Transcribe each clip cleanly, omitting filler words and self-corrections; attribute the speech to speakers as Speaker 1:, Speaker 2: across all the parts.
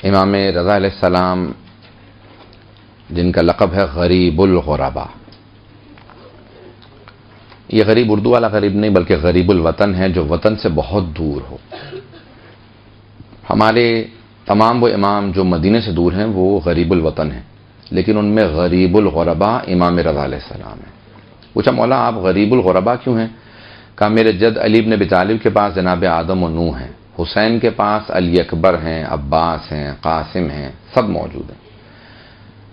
Speaker 1: امام رضا علیہ السلام جن کا لقب ہے غریب الغربا، یہ غریب اردو والا غریب نہیں بلکہ غریب الوطن ہے، جو وطن سے بہت دور ہو۔ ہمارے تمام وہ امام جو مدینے سے دور ہیں وہ غریب الوطن ہیں، لیکن ان میں غریب الغربا امام رضا علیہ السلام ہے۔ پوچھا مولا آپ غریب الغربا کیوں ہیں؟ کہا میرے جد علی بن ابی طالب کے پاس جناب آدم و نوح ہیں، حسین کے پاس علی اکبر ہیں، عباس ہیں، قاسم ہیں، سب موجود ہیں۔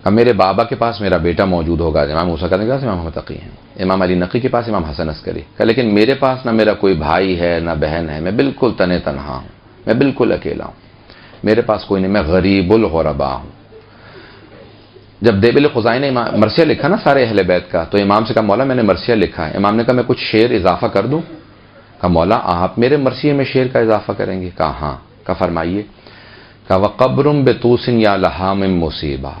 Speaker 1: کہا میرے بابا کے پاس میرا بیٹا موجود ہوگا، امام موسیٰ کے پاس امام محمد تقی ہیں، امام علی نقی کے پاس امام حسن عسکری۔ کہا لیکن میرے پاس نہ میرا کوئی بھائی ہے نہ بہن ہے، میں بالکل تنہا ہوں، میں بالکل اکیلا ہوں، میرے پاس کوئی نہیں، میں غریب الغربا ہوں۔ جب دیبل خزائی نے مرثیہ لکھا نا سارے اہل بیت کا، تو امام سے کہا مولا میں نے مرثیہ لکھا ہے۔ امام نے کہا میں کچھ شعر اضافہ کر دوں؟ کہا مولا آپ میرے مرثیے میں شعر کا اضافہ کریں گے؟ کہا ہاں۔ کہا فرمائیے۔ کہا وَقَبْرٌ بِطُوسٍ يَا لَهَا مِن مُصِيبَةٍ،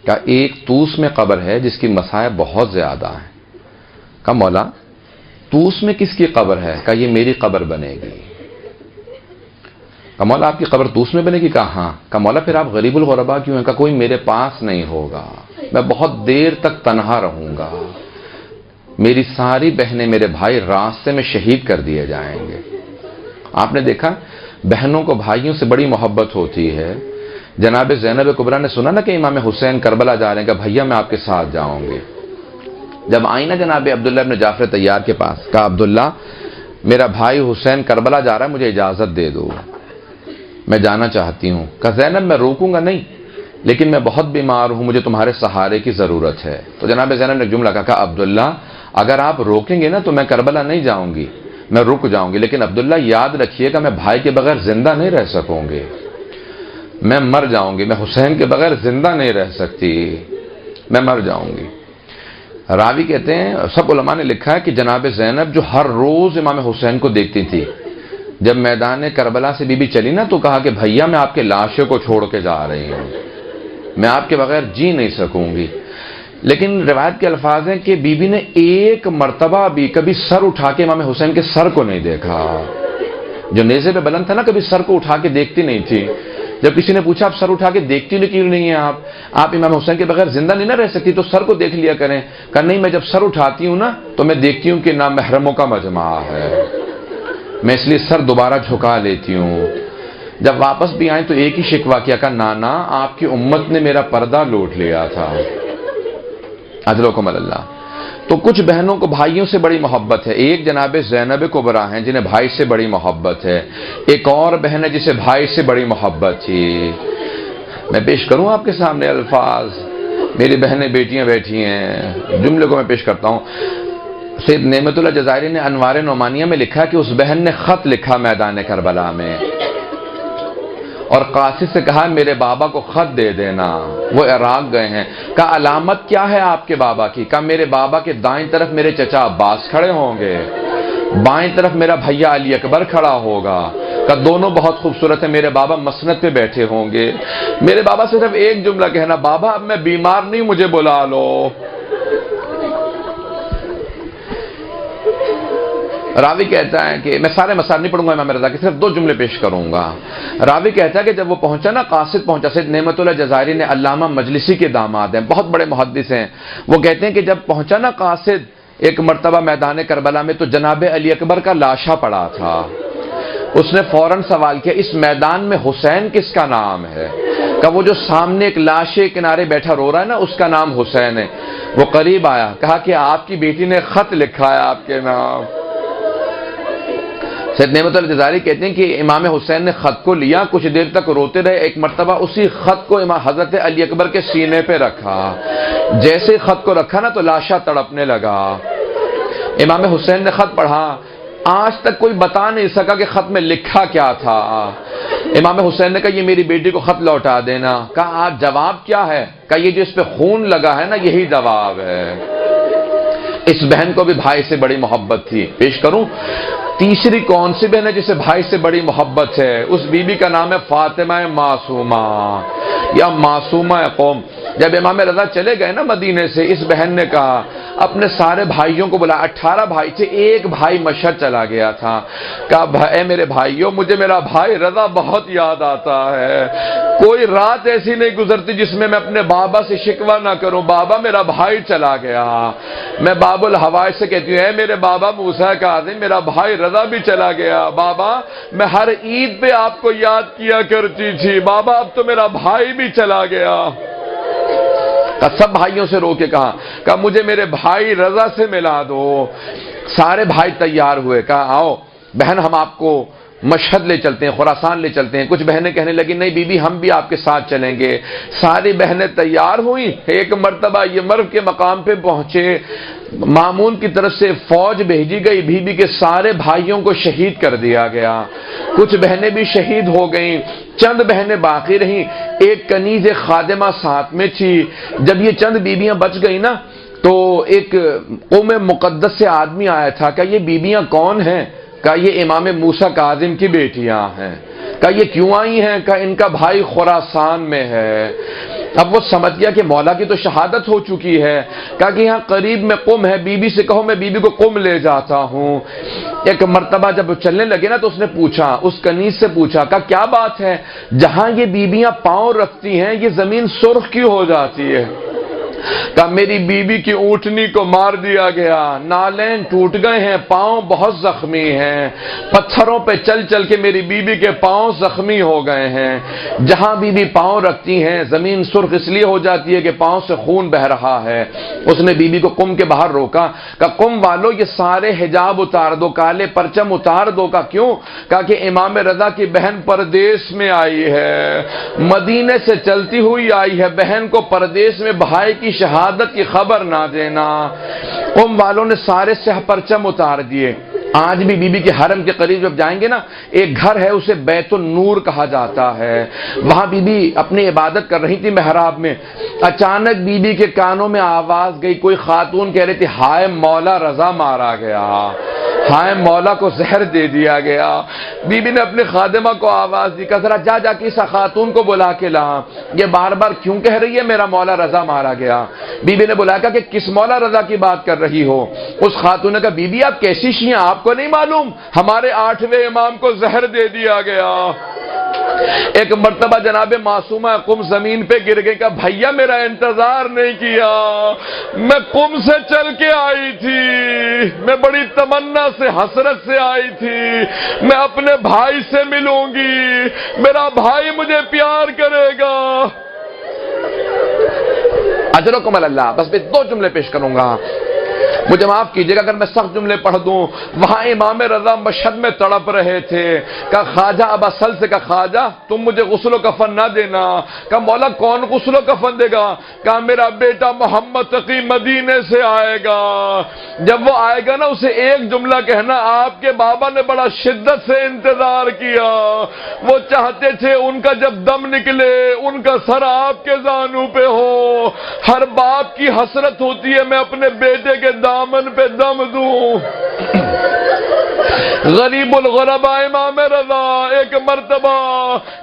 Speaker 1: کہا ایک طوس میں قبر ہے جس کی مصائب بہت زیادہ ہیں۔ کہا مولا طوس میں کس کی قبر ہے؟ کہا یہ میری قبر بنے گی۔ کہا مولا آپ کی قبر طوس میں بنے گی؟ کہا ہاں۔ کہا مولا پھر آپ غریب الغربا کیوں ہیں؟ کہا کوئی میرے پاس نہیں ہوگا، میں بہت دیر تک تنہا رہوں گا، میری ساری بہنیں میرے بھائی راستے میں شہید کر دیے جائیں گے۔ آپ نے دیکھا بہنوں کو بھائیوں سے بڑی محبت ہوتی ہے۔ جناب زینب کبریٰ نے سنا نا کہ امام حسین کربلا جا رہے ہیں، کہ بھیا میں آپ کے ساتھ جاؤں گے۔ جب آئی نا جناب عبداللہ بن جعفر طیار کے پاس، کہا عبداللہ میرا بھائی حسین کربلا جا رہا ہے، مجھے اجازت دے دو، میں جانا چاہتی ہوں۔ کہا زینب میں روکوں گا نہیں، لیکن میں بہت بیمار ہوں، مجھے تمہارے سہارے کی ضرورت ہے۔ تو جناب زینب نے ایک جملہ کہا عبداللہ اگر آپ روکیں گے نا تو میں کربلا نہیں جاؤں گی، میں رک جاؤں گی، لیکن عبداللہ یاد رکھیے گا میں بھائی کے بغیر زندہ نہیں رہ سکوں گی، میں مر جاؤں گی، میں حسین کے بغیر زندہ نہیں رہ سکتی، میں مر جاؤں گی۔ راوی کہتے ہیں سب علماء نے لکھا ہے کہ جناب زینب جو ہر روز امام حسین کو دیکھتی تھی، جب میدان کربلا سے بی بی چلی نا تو کہا کہ بھیا میں آپ کے لاشوں کو چھوڑ کے جا رہی ہوں، میں آپ کے بغیر جی نہیں سکوں گی۔ لیکن روایت کے الفاظ ہیں کہ بی بی نے ایک مرتبہ بھی کبھی سر اٹھا کے امام حسین کے سر کو نہیں دیکھا، جو نیزے پہ بلند تھا نا کبھی سر کو اٹھا کے دیکھتی نہیں تھی۔ جب کسی نے پوچھا آپ سر اٹھا کے دیکھتی کیوں نہیں ہیں آپ امام حسین کے بغیر زندہ نہیں نہ رہ سکتی، تو سر کو دیکھ لیا کریں۔ کہا نہیں میں جب سر اٹھاتی ہوں نا تو میں دیکھتی ہوں کہ نامحرموں کا مجمع ہے، میں اس لیے سر دوبارہ جھکا لیتی ہوں۔ جب واپس بھی آئیں تو ایک ہی شکوہ کیا، کہا نانا آپ کی امت نے میرا پردہ لوٹ لیا تھا، اجرکم اللہ۔ تو کچھ بہنوں کو بھائیوں سے بڑی محبت ہے، ایک جناب زینب کبریٰ ہیں جنہیں بھائی سے بڑی محبت ہے، ایک اور بہن ہے جسے بھائی سے بڑی محبت تھی۔ میں پیش کروں آپ کے سامنے الفاظ، میری بہنیں بیٹیاں بیٹھی ہیں، جملے کو میں پیش کرتا ہوں۔ سید نعمت اللہ جزائری نے انوار نعمانیہ میں لکھا کہ اس بہن نے خط لکھا میدان کربلا میں اور قاصد سے کہا میرے بابا کو خط دے دینا، وہ عراق گئے ہیں۔ کہا علامت کیا ہے آپ کے بابا کی؟ کہا میرے بابا کے دائیں طرف میرے چچا عباس کھڑے ہوں گے، بائیں طرف میرا بھیا علی اکبر کھڑا ہوگا، کہا دونوں بہت خوبصورت ہیں، میرے بابا مسند پہ بیٹھے ہوں گے۔ میرے بابا صرف ایک جملہ کہنا، بابا اب میں بیمار نہیں، مجھے بلا لو۔ راوی کہتا ہے کہ میں سارے مسائل نہیں پڑھوں گا امام رضا کے، صرف 2 جملے پیش کروں گا۔ راوی کہتا ہے کہ جب وہ پہنچا نا، قاصد پہنچا، سید نعمت اللہ جزائری نے علامہ مجلسی کے داماد ہیں، بہت بڑے محدث ہیں، وہ کہتے ہیں کہ جب پہنچا نا قاصد ایک مرتبہ میدان کربلا میں تو جناب علی اکبر کا لاشا پڑا تھا۔ اس نے فوراً سوال کیا اس میدان میں حسین کس کا نام ہے؟ کہ وہ جو سامنے ایک لاش کنارے بیٹھا رو رہا ہے نا اس کا نام حسین ہے۔ وہ قریب آیا، کہا کہ آپ کی بیٹی نے خط لکھا ہے آپ کے نام۔ سید نعمت اللہ جزائری کہتے ہیں کہ امام حسین نے خط کو لیا، کچھ دیر تک روتے رہے، ایک مرتبہ اسی خط کو امام حضرت علی اکبر کے سینے پہ رکھا، جیسے خط کو رکھا نا تو لاشا تڑپنے لگا۔ امام حسین نے خط پڑھا، آج تک کوئی بتا نہیں سکا کہ خط میں لکھا کیا تھا۔ امام حسین نے کہا یہ میری بیٹی کو خط لوٹا دینا۔ کہا آج جواب کیا ہے؟ کہا یہ جو اس پہ خون لگا ہے نا یہی جواب ہے۔ اس بہن کو بھی بھائی سے بڑی محبت تھی۔ پیش کروں تیسری کون سی بہن ہے جسے بھائی سے بڑی محبت ہے؟ اس بی بی کا نام ہے فاطمہ معصومہ یا معصومہ قوم۔ جب امام رضا چلے گئے نا مدینے سے، اس بہن نے کہا اپنے سارے بھائیوں کو بلا، 18 بھائی تھے، ایک بھائی مشہد چلا گیا تھا، کہا اے میرے بھائیوں مجھے میرا بھائی رضا بہت یاد آتا ہے، کوئی رات ایسی نہیں گزرتی جس میں اپنے بابا سے شکوہ نہ کروں، بابا میرا بھائی چلا گیا۔ میں باب الحوائج سے کہتی ہوں، اے میرے بابا موسیٰ کاظم، میرا بھائی رضا بھی چلا گیا۔ بابا میں ہر عید پہ آپ کو یاد کیا کرتی تھی، بابا اب تو میرا بھائی بھی چلا گیا۔ سب بھائیوں سے رو کے کہا مجھے میرے بھائی رضا سے ملا دو۔ سارے بھائی تیار ہوئے، کہا آؤ بہن ہم آپ کو مشہد لے چلتے ہیں، خراسان لے چلتے ہیں۔ کچھ بہنیں کہنے لگی نہیں بی بی ہم بھی آپ کے ساتھ چلیں گے۔ ساری بہنیں تیار ہوئیں۔ ایک مرتبہ یہ مرو کے مقام پہ پہنچے، مامون کی طرف سے فوج بھیجی گئی، بی بی کے سارے بھائیوں کو شہید کر دیا گیا۔ کچھ بہنیں بھی شہید ہو گئیں، چند بہنیں باقی رہیں۔ ایک کنیز خادمہ ساتھ میں تھی۔ جب یہ چند بیویاں بچ گئی نا تو ایک قوم مقدس سے آدمی آیا تھا، کہ یہ بیویاں کون ہیں؟ کہا یہ امام موسیٰ کاظم کی بیٹیاں ہیں۔ کہا یہ کیوں آئی ہیں؟ کہا ان کا بھائی خراسان میں ہے۔ اب وہ سمجھ گیا کہ مولا کی تو شہادت ہو چکی ہے۔ کہا کہ یہاں قریب میں قم ہے، بی بی سے کہو میں بی بی کو قم لے جاتا ہوں۔ ایک مرتبہ جب چلنے لگے نا تو اس نے پوچھا، اس کنیز سے پوچھا، کہا کیا بات ہے، جہاں یہ بیویاں پاؤں رکھتی ہیں یہ زمین سرخ کیوں ہو جاتی ہے؟ کہا میری بیوی کی اونٹنی کو مار دیا گیا، نالین ٹوٹ گئے ہیں، پاؤں بہت زخمی ہیں، پتھروں پہ چل چل کے میری بیوی کے پاؤں زخمی ہو گئے ہیں۔ جہاں بیوی پاؤں رکھتی ہیں زمین سرخ اس لیے ہو جاتی ہے کہ پاؤں سے خون بہ رہا ہے۔ اس نے بیوی کو قم کے باہر روکا، کہا قم والو یہ سارے حجاب اتار دو، کالے پرچم اتار دو۔ کہا کیوں؟ کہا کہ امام رضا کی بہن پردیس میں آئی ہے، مدینے سے چلتی ہوئی آئی ہے، بہن کو پردیس میں بھائی کی شہادت کی خبر نہ دینا۔ قوم والوں نے سارے سہ پرچم اتار دیے۔ آج بھی بی بی کے حرم کے قریب جب جائیں گے نا، ایک گھر ہے اسے بیت النور کہا جاتا ہے، وہاں بی بی اپنی عبادت کر رہی تھی محراب میں۔ اچانک بی بی کے کانوں میں آواز گئی، کوئی خاتون کہہ رہی تھی ہائے مولا رضا مارا گیا، ہائے مولا کو زہر دے دیا گیا۔ بی بی نے اپنے خادمہ کو آواز دی، کہ ذرا جا کے اس خاتون کو بلا کے لا، یہ بار بار کیوں کہہ رہی ہے میرا مولا رضا مارا گیا؟ بی بی نے بلایا کہ کس مولا رضا کی بات کر رہی ہو؟ اس خاتون نے کہا بی بی آپ کیسی شیعہ، آپ کو نہیں معلوم ہمارے 8ویں امام کو زہر دے دیا گیا۔ ایک مرتبہ جناب معصومہ قم زمین پہ گر گئی، کہا بھیا میرا انتظار نہیں کیا، میں قم سے چل کے آئی تھی، میں بڑی تمنا سے حسرت سے آئی تھی، میں اپنے بھائی سے ملوں گی، میرا بھائی مجھے پیار کرے گا۔ اجرکم اللہ، بس میں 2 جملے پیش کروں گا، مجھے معاف کیجیے گا اگر میں سخت جملے پڑھ دوں۔ وہاں امام رضا مشہد میں تڑپ رہے تھے، کہا خواجہ ابا سل سے، کہا خواجہ تم مجھے غسل و کفن نہ دینا۔ کہا مولا کون غسل و کفن دے گا؟ کہا میرا بیٹا محمد تقی مدینے سے آئے گا، جب وہ آئے گا نا اسے ایک جملہ کہنا، آپ کے بابا نے بڑا شدت سے انتظار کیا، وہ چاہتے تھے ان کا جب دم نکلے ان کا سر آپ کے زانوں پہ ہو، ہر باپ کی حسرت ہوتی ہے میں اپنے بیٹے کے دامن پہ دم دوں۔ غریب الغرباء امام رضا، ایک مرتبہ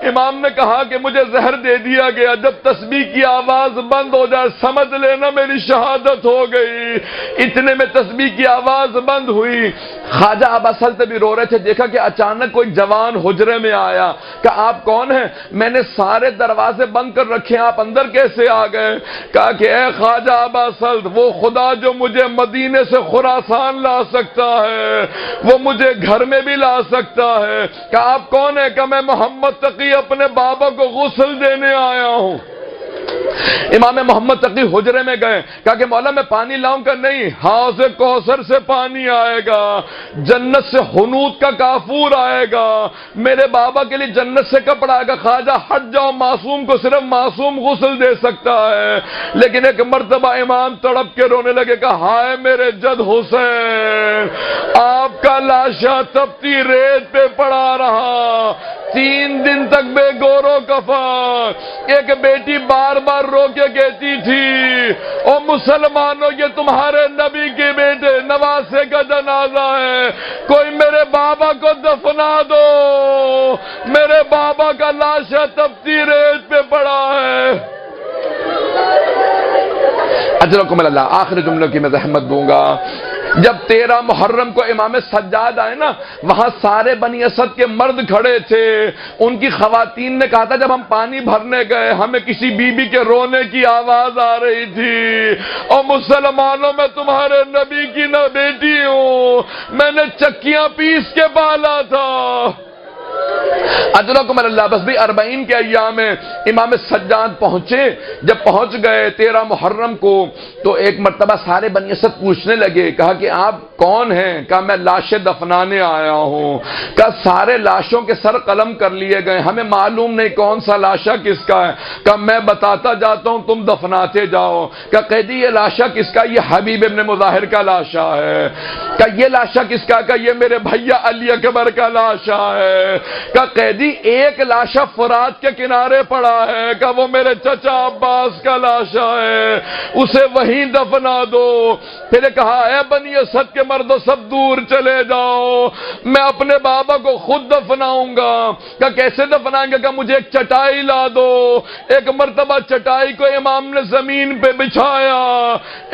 Speaker 1: امام نے کہا کہ مجھے زہر دے دیا گیا، جب تسبیح کی آواز بند ہو جائے سمجھ لینا میری شہادت ہو گئی۔ اتنے میں تسبیح کی آواز بند ہوئی، خواجہ ابا سلط بھی رو رہے تھے، دیکھا کہ اچانک کوئی جوان حجرے میں آیا، کہ آپ کون ہیں؟ میں نے سارے دروازے بند کر رکھے آپ اندر کیسے آ گئے؟ کہا کہ اے خواجہ ابا سلط، وہ خدا جو مجھے مدینے سے خراسان لا سکتا ہے وہ مجھے گھر میں بھی لا سکتا ہے۔ کہ آپ کون ہیں؟ کہ میں محمد تقی اپنے بابا کو غسل دینے آیا ہوں۔ امام محمد تقی حجرے میں گئے، کہا کہ مولا میں پانی لاؤں کا؟ نہیں، حوض کوثر سے پانی آئے گا، جنت سے حنوط کا کافور آئے گا، میرے بابا کے لیے جنت سے کپڑا آئے گا۔ خواجہ ہٹ جاؤ، معصوم کو صرف معصوم غسل دے سکتا ہے۔ لیکن ایک مرتبہ امام تڑپ کے رونے لگے، کہا ہائے میرے جد حسین، آپ کا لاشا تپتی ریت پہ پڑا رہا، 3 دن تک بے گور و کفن۔ ایک بیٹی بار بار رو کے کہتی تھی او مسلمانوں یہ تمہارے نبی کے بیٹے نواسے کا جنازہ ہے، کوئی میرے بابا کو دفنا دو، میرے بابا کا لاشا تپتی ریت پہ پڑا ہے۔ اجرکم اللہ۔ آخری جملے کی میں زحمت دوں گا، جب 13 محرم کو امام سجاد آئے نا، وہاں سارے بنی اسد کے مرد کھڑے تھے، ان کی خواتین نے کہا تھا جب ہم پانی بھرنے گئے ہمیں کسی بی بی کے رونے کی آواز آ رہی تھی، اور مسلمانوں میں تمہارے نبی کی نہ بیٹی ہوں، میں نے چکیاں پیس کے پالا تھا۔ اجرکم اللہ۔ بس بھی 40 کے ایام میں امام سجاد پہنچے، جب پہنچ گئے 13 محرم کو تو ایک مرتبہ سارے بنی اسد پوچھنے لگے، کہا کہ آپ کون ہیں؟ کہا میں لاشیں دفنانے آیا ہوں۔ کہا سارے لاشوں کے سر قلم کر لیے گئے، ہمیں معلوم نہیں کون سا لاشا کس کا ہے۔ کہا میں بتاتا جاتا ہوں تم دفناتے جاؤ۔ کہا قیدی یہ لاشا کس کا؟ یہ حبیب ابن مظاہر کا لاشا ہے۔ کہا یہ لاشا کس کا؟ کہا یہ میرے بھیا علی اکبر کا لاشا ہے۔ کہا قیدی ایک لاشا فرات کے کنارے پڑا ہے، کہا وہ میرے چچا عباس کا لاشا ہے، اسے وہیں دفنا دو۔ پھر کہا اے بنی اسد کے مردوں سب دور چلے جاؤ، میں اپنے بابا کو خود دفناؤں گا۔ کہا کیسے دفنائیں گے؟ کہا مجھے ایک چٹائی لا دو۔ ایک مرتبہ چٹائی کو امام نے زمین پہ بچھایا،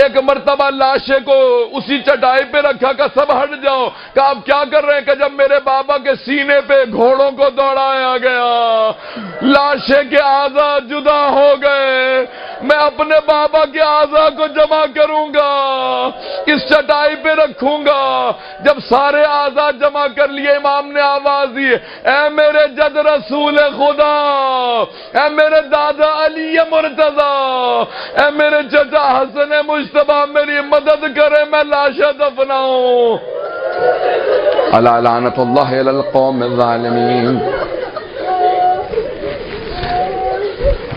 Speaker 1: ایک مرتبہ لاشے کو اسی چٹائی پہ رکھا، کہا سب ہٹ جاؤ۔ کہا آپ کیا کر رہے ہیں؟ کہ جب میرے بابا کے سینے پہ گھوڑوں کو دوڑایا گیا، لاشے کے اعضاء جدا ہو گئے، میں اپنے بابا کے اعضاء کو جمع کروں گا، اس چٹائی پہ رکھوں گا۔ جب سارے اعضاء جمع کر لیے امام نے آواز دی، اے میرے جد رسول خدا، اے میرے دادا علی مرتضی، اے میرے چچا حسن مجتبیٰ، میری مدد کرے میں لاشیں دفناؤں۔ الا لعنت اللہ علی القوم الظالمین۔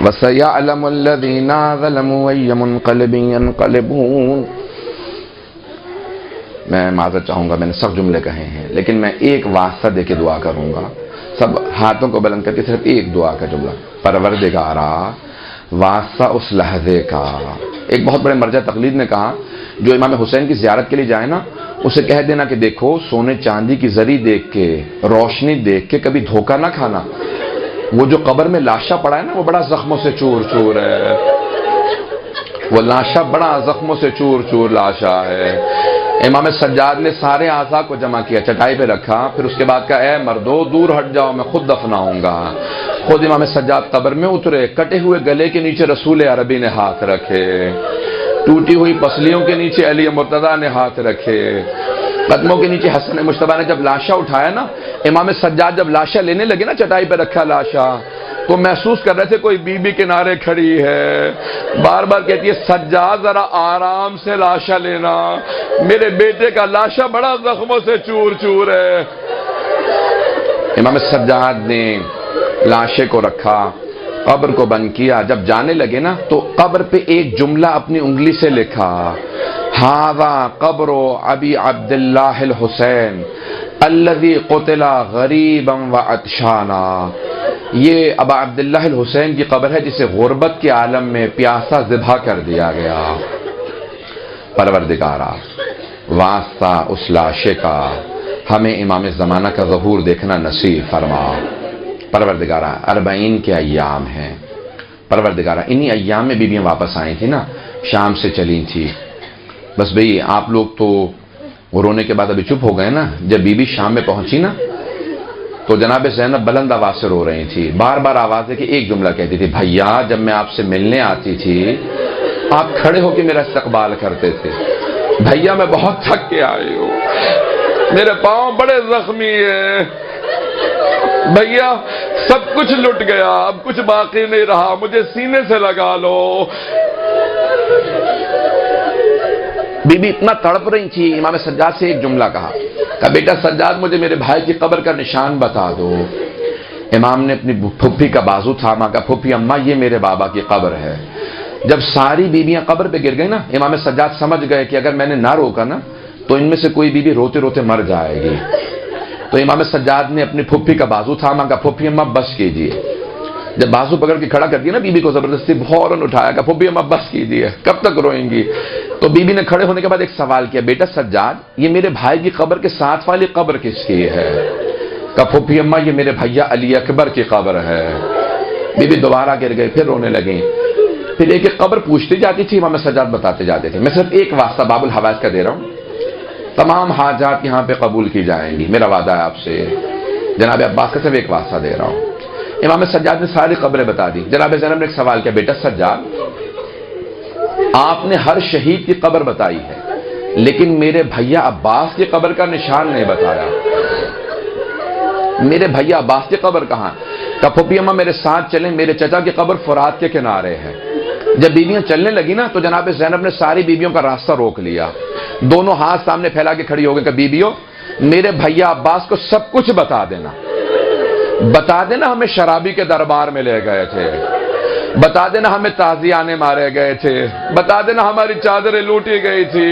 Speaker 1: وَسَيَعْلَمُ الَّذِينَ ظَلَمُوا أَيَّ مُنقَلِبٍ يَنقَلِبُونَ۔ میں معذرت چاہوں گا، میں نے سخت جملے کہے ہیں، لیکن میں ایک واسطہ دے کے دعا کروں گا، سب ہاتھوں کو بلند کر کے صرف ایک دعا کا جملہ۔ پروردگارا واسطہ اس لحظے کا۔ ایک بہت بڑے مرجع تقلید نے کہا جو امام حسین کی زیارت کے لیے جائے نا، اسے کہہ دینا کہ دیکھو سونے چاندی کی زری دیکھ کے، روشنی دیکھ کے کبھی دھوکہ نہ کھانا، وہ جو قبر میں لاشا پڑا ہے نا وہ بڑا زخموں سے چور چور ہے، وہ لاشا بڑا زخموں سے چور چور لاشا ہے۔ امام سجاد نے سارے اعضاء کو جمع کیا، چٹائی پہ رکھا، پھر اس کے بعد کہا اے مردو دور ہٹ جاؤ، میں خود دفناؤں گا۔ خود امام سجاد قبر میں اترے، کٹے ہوئے گلے کے نیچے رسول عربی نے ہاتھ رکھے، ٹوٹی ہوئی پسلیوں کے نیچے علی مرتضیٰ نے ہاتھ رکھے، قدموں کے نیچے حسن مجتبیٰ نے جب لاشا اٹھایا نا، امام سجاد جب لاشا لینے لگے نا، چٹائی پہ رکھا لاشا، تو محسوس کر رہے تھے کوئی بی بی کنارے کھڑی ہے، بار بار کہتی ہے سجاد ذرا آرام سے لاشا لینا، میرے بیٹے کا لاشا بڑا زخموں سے چور چور ہے۔ امام سجاد نے لاشے کو رکھا، قبر کو بند کیا، جب جانے لگے نا تو قبر پہ ایک جملہ اپنی انگلی سے لکھا، ھذا قبر ابی عبداللہ الحسین الذی قتل غریبا وعطشانا۔ یہ ابا عبداللہ الحسین کی قبر ہے جسے غربت کے عالم میں پیاسا ذبح کر دیا گیا۔ پروردگارا واسطہ اس لاشے کا، ہمیں امام زمانہ کا ظہور دیکھنا نصیب فرما۔ پروردگارا 40 کے ایام ہیں، پروردگارا انہی ایام میں بیویاں واپس آئی تھی نا، شام سے چلی تھی۔ بس بھئی آپ لوگ تو رونے کے بعد ابھی چپ ہو گئے نا، جب بی بی شام میں پہنچی نا تو جناب زینب بلند آواز سے رو رہی تھی، بار بار آواز ہے کہ ایک جملہ کہتی تھی، بھیا جب میں آپ سے ملنے آتی تھی آپ کھڑے ہو کے میرا استقبال کرتے تھے، بھیا میں بہت تھک کے آئی ہوں، میرے پاؤں بڑے زخمی ہیں، بھیا سب کچھ لٹ گیا، اب کچھ باقی نہیں رہا، مجھے سینے سے لگا لو۔ بی بی اتنا تڑپ رہی تھی، امام سجاد سے ایک جملہ کہا بیٹا سجاد مجھے میرے بھائی کی قبر کا نشان بتا دو۔ امام نے اپنی پھپھی کا بازو تھاما، کہا پھپھی اماں یہ میرے بابا کی قبر ہے۔ جب ساری بیویاں قبر پہ گر گئی نا، امام سجاد سمجھ گئے کہ اگر میں نے نہ روکا نا تو ان میں سے کوئی بیوی روتے روتے مر جائے گی، تو امام سجاد نے اپنی پھپھی کا بازو تھاما، کہا پھپھی اماں بس کیجیے۔ جب بازو پکڑ کے کھڑا کر دیا نا بیوی کو زبردستی، فوراً اٹھایا، کہا پھپھی اماں بس کیجیے، کب تک روئیں گی؟ تو بیوی نے کھڑے ہونے کے بعد ایک سوال کیا، بیٹا سجاد یہ میرے بھائی کی قبر کے ساتھ والی قبر کس کی ہے؟ کہا پھپھی اماں یہ میرے بھیا علی اکبر کی قبر ہے۔ بیوی دوبارہ گر گئی، پھر رونے لگیں، پھر ایک ایک قبر پوچھتی جاتی تھی، امام سجاد بتاتے جاتے تھے۔ میں صرف ایک واسطہ باب الحوائج کا دے رہا ہوں، تمام حاجات یہاں پہ قبول کی جائیں گی، میرا وعدہ ہے آپ سے۔ جناب عباس کا صرف ایک واسطہ دے رہا ہوں۔ امام سجاد نے ساری قبریں بتا دی۔ جناب زینب نے ایک سوال کیا، بیٹا سجاد آپ نے ہر شہید کی قبر بتائی ہے لیکن میرے بھیا عباس کی قبر کا نشان نہیں بتایا، میرے بھیا عباس کی قبر کہاں؟ کہ پھوپھی اماں میرے ساتھ چلیں، میرے چچا کی قبر فرات کے کنارے ہے۔ جب بیویاں چلنے لگی نا تو جناب زینب نے ساری بیویوں کا راستہ روک لیا، دونوں ہاتھ سامنے پھیلا کے کھڑی ہو گئی کہ بیویوں میرے بھیا عباس کو سب کچھ بتا دینا، بتا دینا ہمیں شرابی کے دربار میں لے گئے تھے، بتا دینا ہمیں تازیانے مارے گئے تھے، بتا دینا ہماری چادریں لوٹی گئی تھی،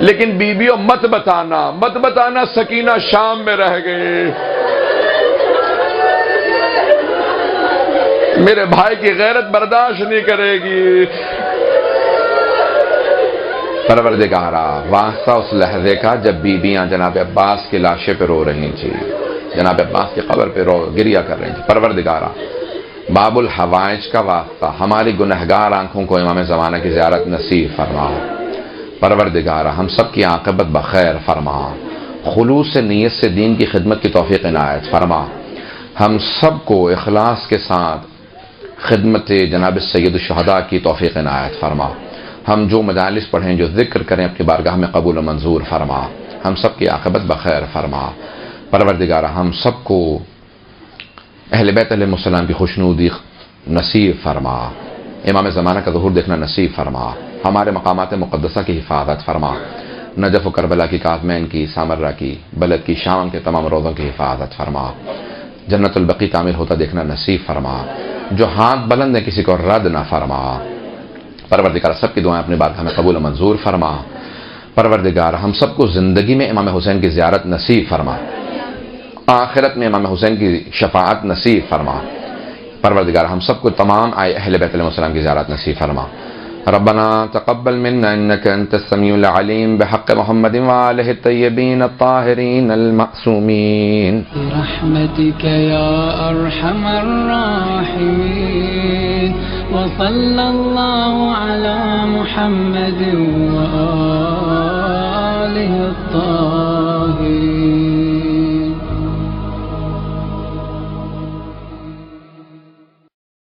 Speaker 1: لیکن بیویوں مت بتانا سکینہ شام میں رہ گئی، میرے بھائی کی غیرت برداشت نہیں کرے گی۔ پروردگارا واسطہ اس لحظے کا جب بیویاں جناب عباس کی لاشیں پہ رو رہی تھی، جناب عباس کی قبر پہ گریہ کر رہی تھی۔ پروردگارا باب الحوائج کا واسطہ ہماری گنہگار آنکھوں کو امام زمانہ کی زیارت نصیب فرما۔ پروردگارا ہم سب کی عاقبت بخیر فرما، خلوص سے نیت سے دین کی خدمت کی توفیق عنایت فرما، ہم سب کو اخلاص کے ساتھ خدمت جناب سید الشہداء کی توفیق عنایت فرما، ہم جو مجالس پڑھیں جو ذکر کریں اپنی بارگاہ میں قبول و منظور فرما، ہم سب کی عاقبت بخیر فرما۔ پروردگارا ہم سب کو اہل بیت علیہ السلام کی خوشنودی نصیب فرما، امام زمانہ کا ظہور دیکھنا نصیب فرما، ہمارے مقامات مقدسہ کی حفاظت فرما، نجف و کربلا کی، کاظمین کی، سامرہ کی، بلد کی، شام کے تمام روضوں کی حفاظت فرما، جنت البقیع تعمیر ہوتا دیکھنا نصیب فرما، جو ہاتھ بلند ہے کسی کو رد نہ فرما۔ پروردگار سب کی دعائیں اپنی بارگاہ میں قبول و منظور فرما۔ پروردگار ہم سب کو زندگی میں امام حسین کی زیارت نصیب فرما، آخرت میں امام حسین کی شفاعت نصیب فرما۔ پروردگار ہم سب کو تمام اہل بیت علیہ السلام کی زیارت نصیب فرما۔ ربنا تقبل منا انك انت السميع العليم بحق محمد وآله الطيبين الطاهرين المعصومين
Speaker 2: برحمتك يا ارحم الراحمين وصلى الله على محمد وآله الطاهرين